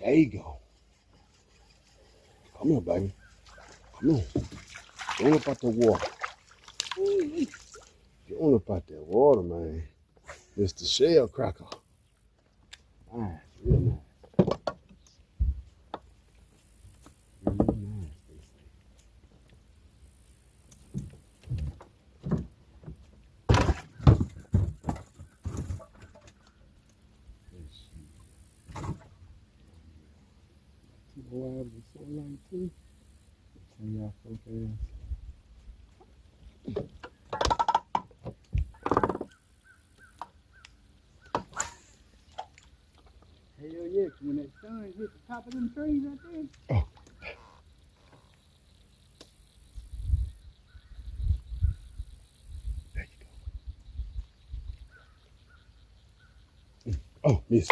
There you go. Come here, baby. Come on. Get on up out the water. Get on up out that water, man. Mr. Shell Cracker. Nice, real nice. Real nice, they say. Let's see. 2 hours and so long too. Turn y'all so fast. Hell yeah, 'cause when that sun hit the top of them trees right there. Oh. There you go. Oh, miss.